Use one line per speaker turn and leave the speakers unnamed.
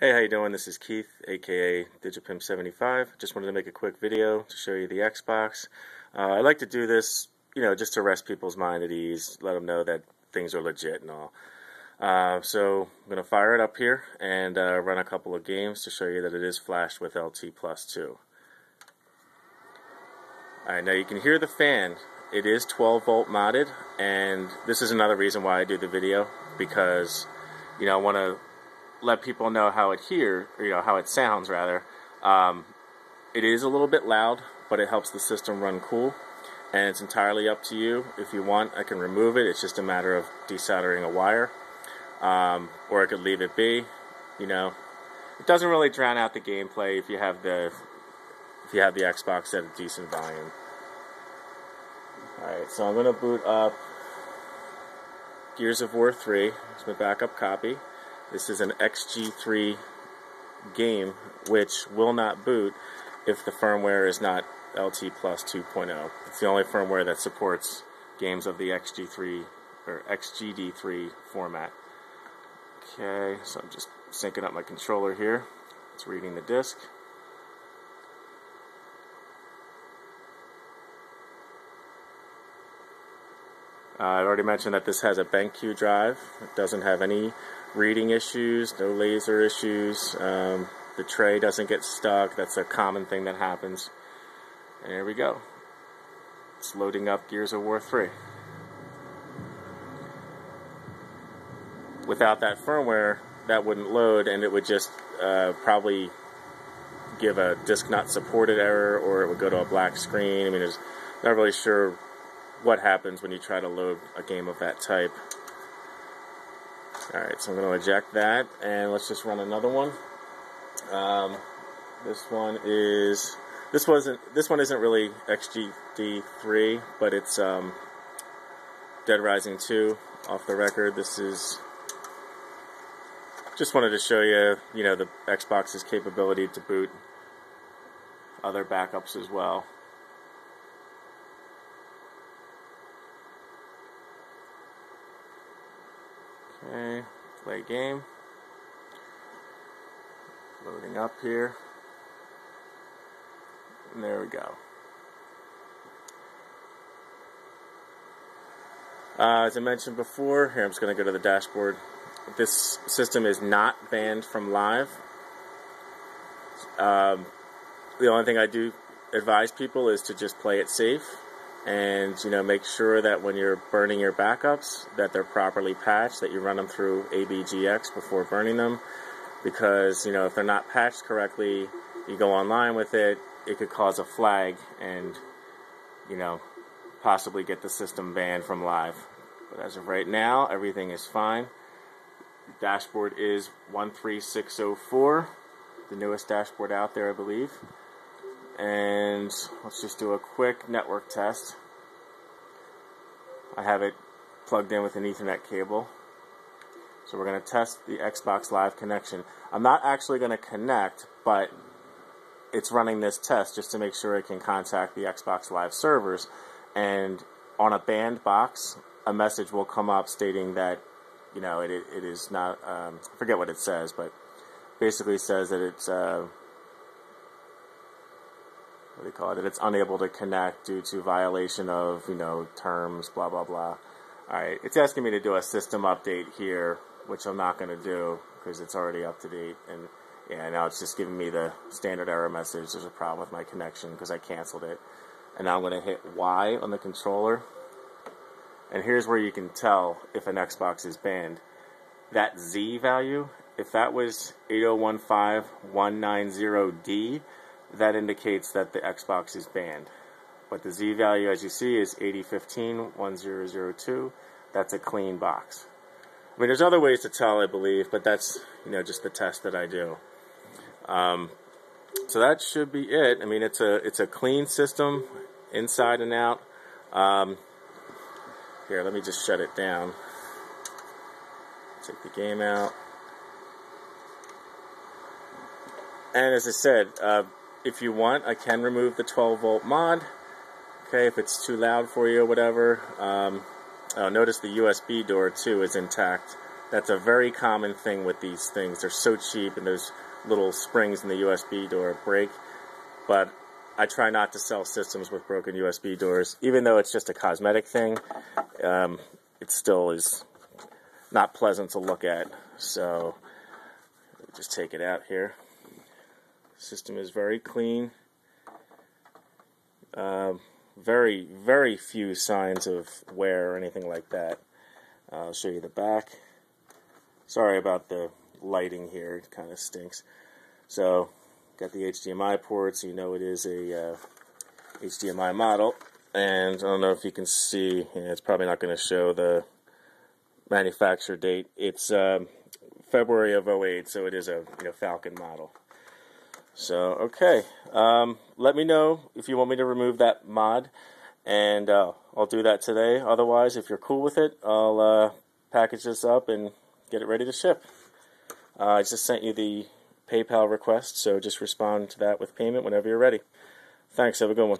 Hey, how you doing? This is Keith, aka Digipimp75. Just wanted to make a quick video to show you the Xbox. I like to do this, just to rest people's mind at ease, let them know that things are legit and all. So I'm going to fire it up here and run a couple of games to show you that it is flashed with LT Plus 2. Alright, now you can hear the fan. It is 12 volt modded, and this is another reason why I do the video, because I want to let people know how it how it sounds rather. It is a little bit loud, but it helps the system run cool, and it's entirely up to you. If you want, I can remove it. It's just a matter of desoldering a wire, or I could leave it be. It doesn't really drown out the gameplay if you have the Xbox at a decent volume. Alright, so I'm going to boot up Gears of War 3. It's my backup copy. This is an XG3 game, which will not boot if the firmware is not LT Plus 2.0. It's the only firmware that supports games of the XG3 or XGD3 format. Okay, so I'm just syncing up my controller here. It's reading the disk. I already mentioned that this has a BenQ drive. It doesn't have any reading issues, no laser issues. The tray doesn't get stuck. That's a common thing that happens. And here we go. It's loading up Gears of War 3. Without that firmware, that wouldn't load, and it would just probably give a disk not supported error, or it would go to a black screen. I mean, there's not really sure what happens when you try to load a game of that type. Alright, so I'm going to eject that, and let's just run another one. This one isn't really XGD3, but it's Dead Rising 2 off the record. This is just wanted to show you, the Xbox's capability to boot other backups as well. Okay, play game. Loading up here. And there we go. As I mentioned before, here I'm just going to go to the dashboard. This system is not banned from live. The only thing I do advise people is to just play it safe. And make sure that when you're burning your backups that they're properly patched, that you run them through ABGX before burning them, because if they're not patched correctly, you go online with it, it could cause a flag and possibly get the system banned from live. But as of right now, everything is fine. The dashboard is 13604, the newest dashboard out there, I believe. And let's just do a quick network test. I have it plugged in with an Ethernet cable. So we're going to test the Xbox Live connection. I'm not actually going to connect, but it's running this test just to make sure it can contact the Xbox Live servers. And on a banned box, a message will come up stating that, it is not, I forget what it says, but basically says that it's, that it's unable to connect due to violation of, terms, blah, blah, blah. Alright, it's asking me to do a system update here, which I'm not going to do because it's already up to date. And yeah, now it's just giving me the standard error message. There's a problem with my connection because I canceled it. And now I'm going to hit Y on the controller. And here's where you can tell if an Xbox is banned. That Z value, if that was 8015190D, that indicates that the Xbox is banned. But the Z value, as you see, is 80151002. That's a clean box. I mean, there's other ways to tell, I believe, but that's, just the test that I do. So that should be it. I mean, it's a clean system, inside and out. Here, let me just shut it down. Take the game out. And as I said, if you want, I can remove the 12 volt mod. Okay, if it's too loud for you or whatever. Oh, notice the USB door too is intact. That's a very common thing with these things. They're so cheap, and those little springs in the USB door break. But I try not to sell systems with broken USB doors. Even though it's just a cosmetic thing, it still is not pleasant to look at. So just take it out here. System is very clean. Very, very few signs of wear or anything like that. I'll show you the back. Sorry about the lighting here, it kind of stinks. So, got the HDMI port, so you know it is a HDMI model. And I don't know if you can see, it's probably not going to show the manufacture date. It's February of 08, so it is a Falcon model. So, okay, let me know if you want me to remove that mod, and I'll do that today. Otherwise, if you're cool with it, I'll package this up and get it ready to ship. I just sent you the PayPal request, so just respond to that with payment whenever you're ready. Thanks, have a good one.